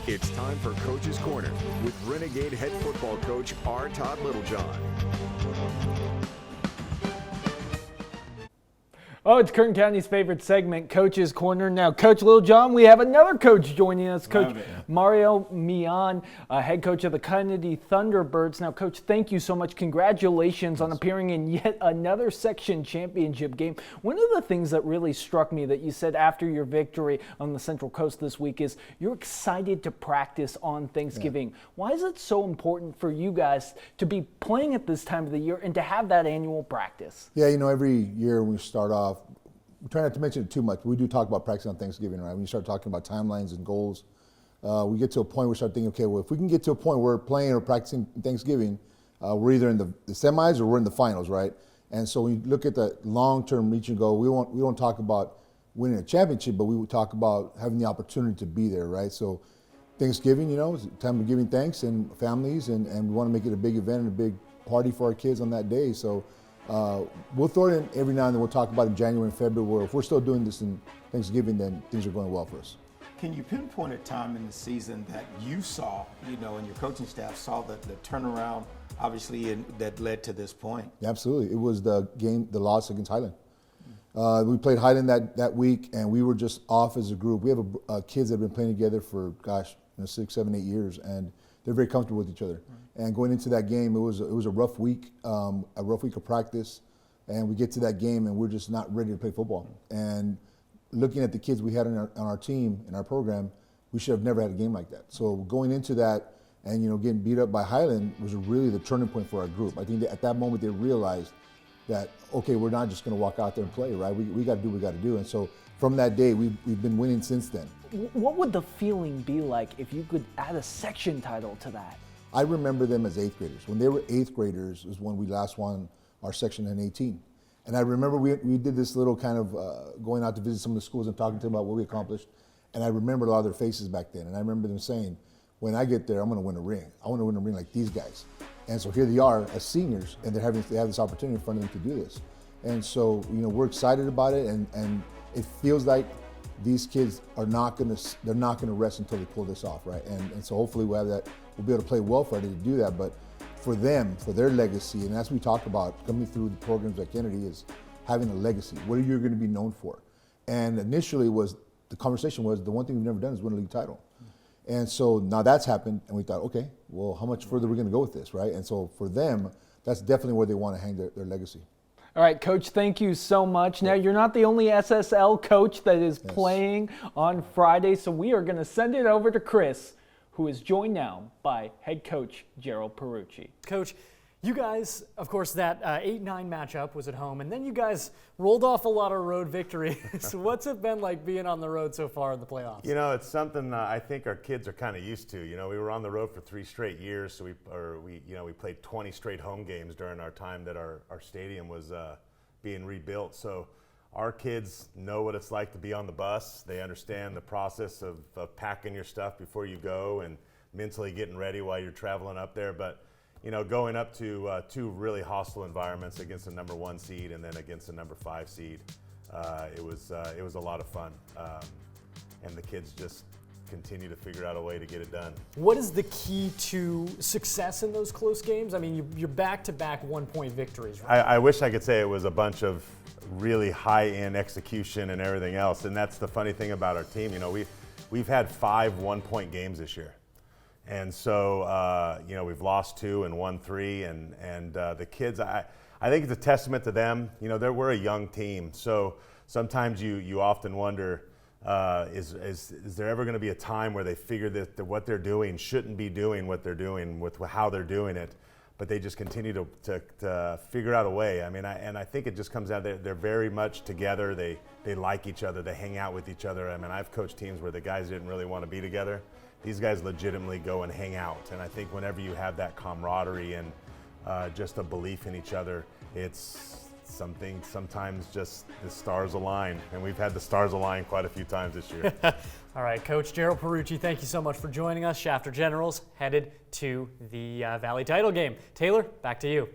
It's time for Coach's Corner with Renegade head football coach R. Todd Littlejohn. Oh, it's Kern County's favorite segment, Coach's Corner. Now, Coach Littlejohn, we have another coach joining us, Coach Mario Mian, head coach of the Kennedy Thunderbirds. Now, Coach, thank you so much. Congratulations on appearing in yet another section championship game. One of the things that really struck me that you said after your victory on the Central Coast this week is you're excited to practice on Thanksgiving. Yeah. Why is it so important for you guys to be playing at this time of the year and to have that annual practice? Yeah, you know, every year we start off, we try not to mention it too much, but we do talk about practicing on Thanksgiving, right? When you start talking about timelines and goals, we get to a point where we start thinking, okay, well, if we can get to a point where we're playing or practicing Thanksgiving, we're either in the semis or we're in the finals, right? And so when you look at the long-term reaching goal, we don't talk about winning a championship, but we would talk about having the opportunity to be there, right? So Thanksgiving, you know, is a time of giving thanks and families, and we want to make it a big event and a big party for our kids on that day. So we'll throw it in every now and then. We'll talk about it in January and February. If we're still doing this in Thanksgiving, then things are going well for us. Can you pinpoint a time in the season that you saw, you know, and your coaching staff saw the turnaround, obviously, that led to this point? Yeah, absolutely. It was the loss against Highland. We played Highland that week, and we were just off as a group. We have kids that have been playing together for, 6, 7, 8 years, and they're very comfortable with each other. And going into that game, it was a rough week of practice, and we get to that game and we're just not ready to play football. And looking at the kids we had on our team, in our program, we should have never had a game like that. So going into that and, you know, getting beat up by Highland was really the turning point for our group. I think that at that moment they realized that, okay, we're not just going to walk out there and play, right? We got to do what we got to do. And so from that day, we've been winning since then. What would the feeling be like if you could add a section title to that? I remember them as 8th graders. When they were 8th graders is when we last won our section in 18. And I remember we did this little kind of going out to visit some of the schools and talking to them about what we accomplished. And I remember a lot of their faces back then. And I remember them saying, when I get there, I'm going to win a ring. I want to win a ring like these guys. And so here they are as seniors, and they have this opportunity in front of them to do this. And so, you know, we're excited about it, and it feels like these kids they're not going to rest until they pull this off, right? And so hopefully we'll be able to play well Friday to do that. But for them, for their legacy, and as we talk about coming through the programs like Kennedy, is having a legacy. What are you going to be known for? And initially the conversation was, the one thing we've never done is win a league title. And so now that's happened, and we thought, okay, well, how much further are we going to go with this, right? And so for them, that's definitely where they want to hang their legacy. All right, Coach, thank you so much. Now, you're not the only SSL coach that is playing on Friday, so we are going to send it over to Chris, who is joined now by head coach Gerald Perucci. Coach, you guys, of course, that 8-9 matchup was at home, and then you guys rolled off a lot of road victories. What's it been like being on the road so far in the playoffs? You know, it's something I think our kids are kind of used to. You know, we were on the road for 3 straight years, so we played 20 straight home games during our time that our stadium was being rebuilt. So our kids know what it's like to be on the bus. They understand the process of packing your stuff before you go and mentally getting ready while you're traveling up there. But you know, going up to 2 really hostile environments against the number 1 seed and then against the number 5 seed, it was a lot of fun, and the kids just continue to figure out a way to get it done. What is the key to success in those close games? I mean, you're back-to-back 1-point victories, right? I wish I could say it was a bunch of really high-end execution and everything else, and that's the funny thing about our team. You know, we've had 5 1-point games this year. And so, you know, we've lost 2 and won 3, and the kids, I think it's a testament to them. You know, we're a young team, so sometimes you often wonder, is there ever going to be a time where they figure that what they're doing shouldn't be doing what they're doing with how they're doing it, but they just continue to figure out a way. I mean, I think it just comes out they're very much together. They like each other. They hang out with each other. I mean, I've coached teams where the guys didn't really want to be together. These guys legitimately go and hang out, and I think whenever you have that camaraderie and just a belief in each other, it's something, sometimes just the stars align, and we've had the stars align quite a few times this year. All right, Coach Gerald Perucci, thank you so much for joining us. Shafter Generals headed to the Valley title game. Taylor, back to you.